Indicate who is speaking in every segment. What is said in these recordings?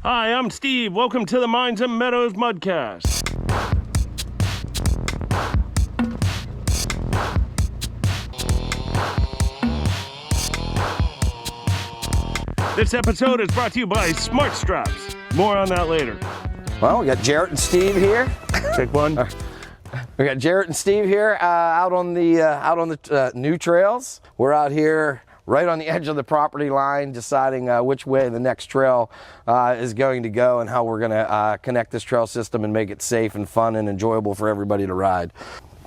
Speaker 1: Hi, I'm Steve. Welcome to the Meadows MudCast. This episode is brought to you by Smart Straps. More on that later.
Speaker 2: Well, we got Jarrett and Steve here.
Speaker 1: Take one.
Speaker 2: We got Jarrett and Steve here out on the new trails. We're out here right on the edge of the property line, deciding which way the next trail is going to go and how we're going to connect this trail system and make it safe and fun and enjoyable for everybody to ride.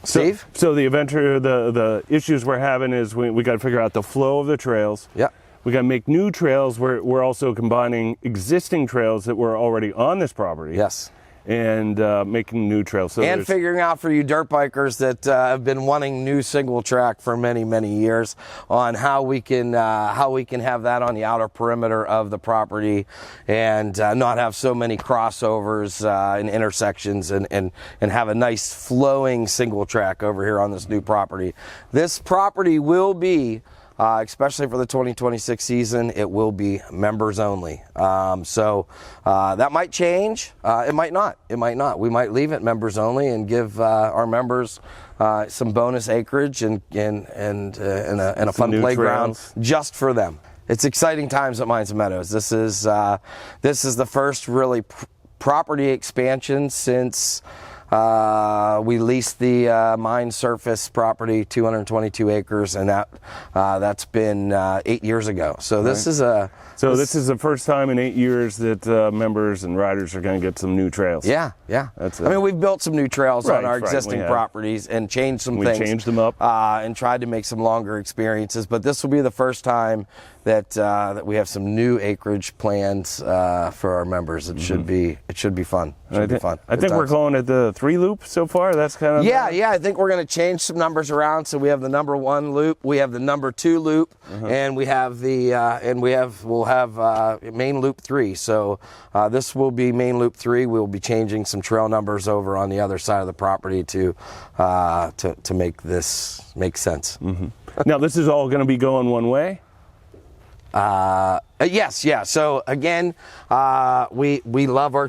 Speaker 2: Steve?
Speaker 1: So the adventure, the issues we're having is we got to figure out the flow of the trails.
Speaker 2: Yeah.
Speaker 1: We got to make new trails. We're also combining existing trails that were already on this property.
Speaker 2: Yes.
Speaker 1: And making new trails. So
Speaker 2: and figuring out for you dirt bikers that have been wanting new single track for many, many years on how we can have that on the outer perimeter of the property and not have so many crossovers and intersections and have a nice flowing single track over here on this new property. This property will be especially for the 2026 season, it will be members only. So that might change. It might not. It might not. We might leave it members only and give our members some bonus acreage and a fun playground just for them. It's exciting times at Mines and Meadows. This is the first really property expansion since we leased the mine surface property, 222 acres, and that's been 8 years ago. So this is this is the first time in 8 years that members and riders are going to get some new trails. Yeah. I mean, we've built some new trails on our existing properties and changed some things.
Speaker 1: We changed them up
Speaker 2: and tried to make some longer experiences. But this will be the first time that we have some new acreage plans for our members. It should be fun. I
Speaker 1: think we're going at the 3 loop so far. That's kind of
Speaker 2: yeah. I think we're going to change some numbers around. So we have the number 1 loop, we have the number 2 loop, and we have we'll have main loop 3. So this will be main loop 3. We'll be changing some trail numbers over on the other side of the property to make this make sense.
Speaker 1: Now this is all going to be going one way.
Speaker 2: Yes, yeah. So again, we love our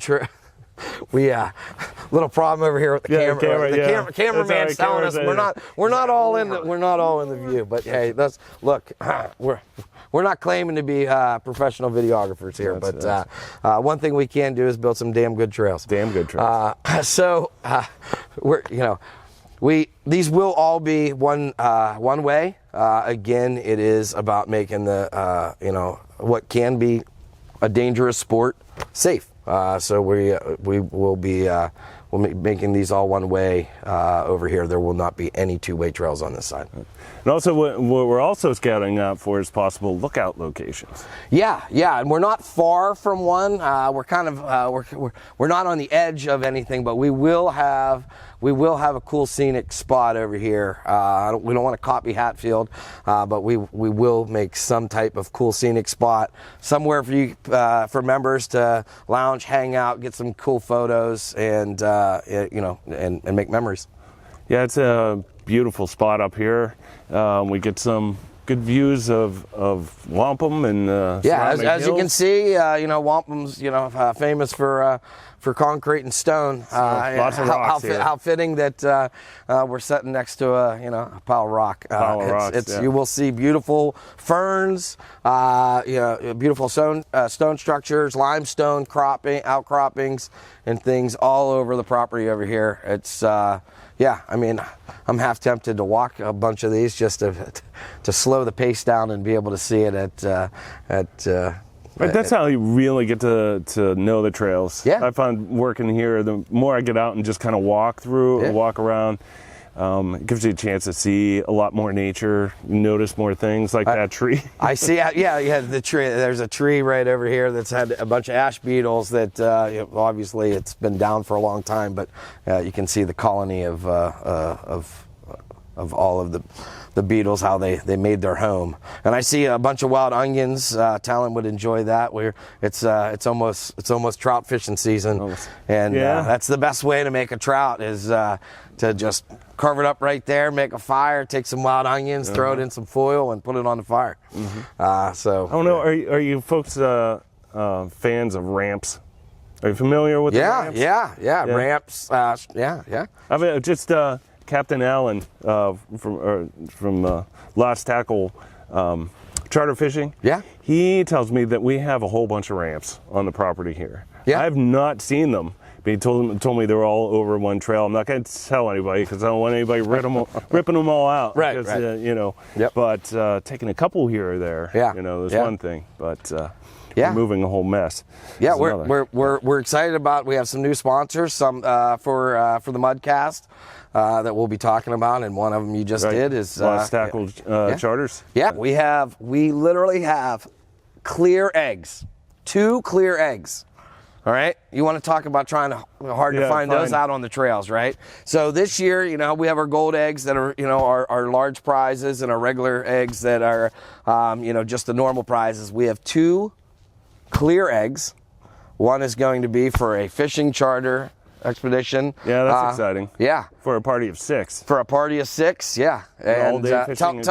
Speaker 2: little problem over here with the camera. The cameraman's telling us we're not all in the view. But hey, look, we're not claiming to be professional videographers here. One thing we can do is build some damn good trails. These will all be one way. Again, it is about making the what can be a dangerous sport safe. So we will be making these all one way over here. There will not be any 2-way trails on this side.
Speaker 1: And also, what we're also scouting out for is possible lookout locations.
Speaker 2: Yeah, and we're not far from one. We're kind of we're not on the edge of anything, but we will have a cool scenic spot over here. We don't want to copy Hatfield, but we will make some type of cool scenic spot somewhere for you for members to lounge, hang out, get some cool photos, and make memories.
Speaker 1: Yeah, it's a beautiful spot up here. We get some good views of wampum and
Speaker 2: as you can see, wampum's famous for concrete and stone.
Speaker 1: Lots of rocks here.
Speaker 2: How fitting that we're sitting next to a pile of rock. You will see beautiful ferns, beautiful stone structures, limestone outcroppings, and things all over the property over here. It's I'm half tempted to walk a bunch of these just to slow the pace down and be able to see it
Speaker 1: Right, that's how you really get to know the trails.
Speaker 2: Yeah.
Speaker 1: I find working here, the more I get out and just kind of walk through, walk around, it gives you a chance to see a lot more nature, notice more things like that tree.
Speaker 2: I see, the tree. There's a tree right over here that's had a bunch of ash beetles that obviously it's been down for a long time, but you can see the colony of all of the beetles, how they made their home. And I see a bunch of wild onions. Talon would enjoy that. It's almost trout fishing season, and that's the best way to make a trout is to just carve it up right there, make a fire, take some wild onions, throw it in some foil, and put it on the fire.
Speaker 1: I don't know. Are you folks fans of ramps. Are you familiar with the ramps?
Speaker 2: Yeah. Ramps. Yeah.
Speaker 1: I've just Captain Allen from Lost Tackle Charter Fishing.
Speaker 2: Yeah.
Speaker 1: He tells me that we have a whole bunch of ramps on the property here.
Speaker 2: Yeah.
Speaker 1: I've not seen them. But he told me they were all over one trail. I'm not going to tell anybody because I don't want anybody ripping them all out.
Speaker 2: Right.
Speaker 1: Yep. But taking a couple here or there, is one thing. But removing a whole mess.
Speaker 2: Yeah, we're excited about. We have some new sponsors. Some for the MudCast that we'll be talking about, and one of them you just did is
Speaker 1: Lost Tackle Charters.
Speaker 2: Yeah, we literally have clear eggs, 2 clear eggs. All right, you want to talk about trying to find those out on the trails, right? So this year, we have our gold eggs that are, our large prizes, and our regular eggs that are, just the normal prizes. We have 2 clear eggs. One is going to be for a fishing charter expedition.
Speaker 1: Yeah, that's exciting.
Speaker 2: Yeah.
Speaker 1: For a party of 6.
Speaker 2: For a party of 6, yeah. And tell me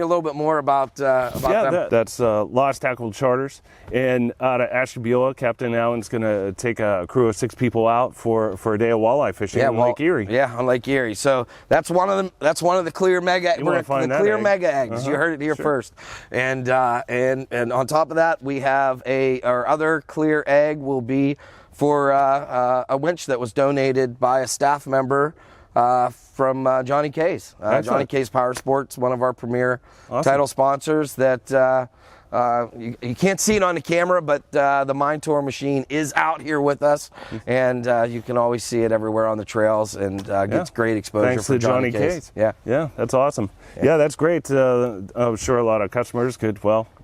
Speaker 2: a little bit more about them.
Speaker 1: That's Lost Tackle Charters. And out of Ashtabula, Captain Allen's going to take a crew of 6 people out for a day of walleye fishing on Lake Erie.
Speaker 2: Yeah, on Lake Erie. So that's one of them. That's one of the clear mega. Mega eggs. You heard it here first. And on top of that, we have our other clear egg will be for a winch that was donated by a staff member from Johnny K's. Johnny K's Power Sports, one of our premier title sponsors that you can't see it on the camera, but the Mine Tour machine is out here with us, and you can always see it everywhere on the trails, and gets great exposure.
Speaker 1: Thanks
Speaker 2: for
Speaker 1: to Johnny K's. Yeah, that's awesome. Yeah, that's great. I'm sure a lot of customers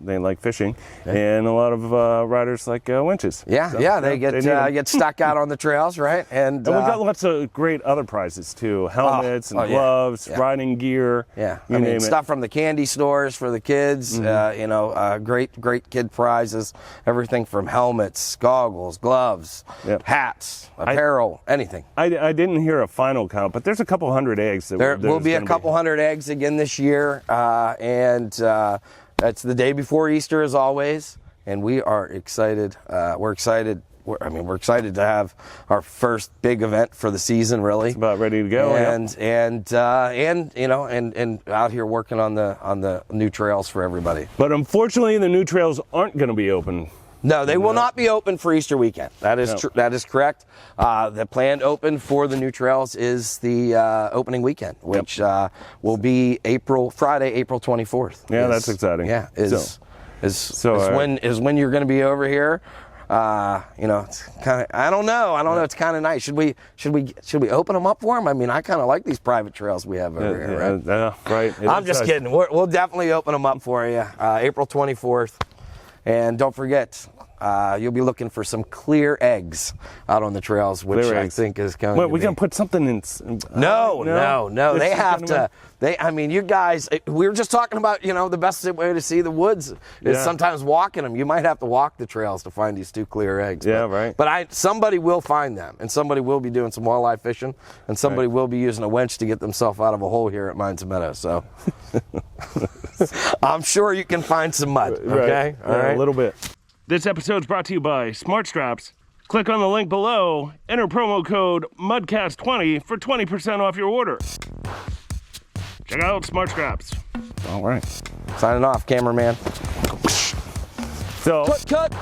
Speaker 1: they like fishing, and a lot of riders like winches.
Speaker 2: They get stuck out on the trails, right? And
Speaker 1: we've got lots of great other prizes too: helmets and gloves, riding gear.
Speaker 2: Yeah, stuff from the candy stores for the kids. Great kid prizes. Everything from helmets, goggles, gloves, hats, apparel, anything.
Speaker 1: I didn't hear a final count, but there's a couple hundred eggs.
Speaker 2: There will be a couple hundred eggs again this year, and it's the day before Easter as always, and we are excited. We're excited. We're excited to have our first big event for the season. Really,
Speaker 1: it's about ready to go.
Speaker 2: And out here working on the new trails for everybody.
Speaker 1: But unfortunately, the new trails aren't going to be open.
Speaker 2: No, they will not be open for Easter weekend. That is that is correct. The planned open for the new trails is the opening weekend, which will be Friday, April 24th.
Speaker 1: Yeah, that's exciting.
Speaker 2: Yeah, is when you're going to be over here. It's kind of, I don't know. It's kind of nice. Should we open them up for them? I kind of like these private trails we have over here, right?
Speaker 1: Right.
Speaker 2: I'm just kidding. We'll definitely open them up for you, April 24th. And don't forget, you'll be looking for some clear eggs out on the trails, which I think is going to be.
Speaker 1: We're going to put something in.
Speaker 2: No. They have to. You guys, we were just talking about, the best way to see the woods is sometimes walking them. You might have to walk the trails to find these 2 clear eggs.
Speaker 1: Yeah, right.
Speaker 2: But somebody will find them, and somebody will be doing some walleye fishing, and somebody will be using a winch to get themselves out of a hole here at Meadows MudCast. So I'm sure you can find some mud. Okay,
Speaker 1: all right, a little bit. This episode is brought to you by Smart Straps. Click on the link below, enter promo code MudCast20 for 20% off your order. Check out Smart Straps.
Speaker 2: All right. Signing off, cameraman.
Speaker 1: So,
Speaker 2: cut.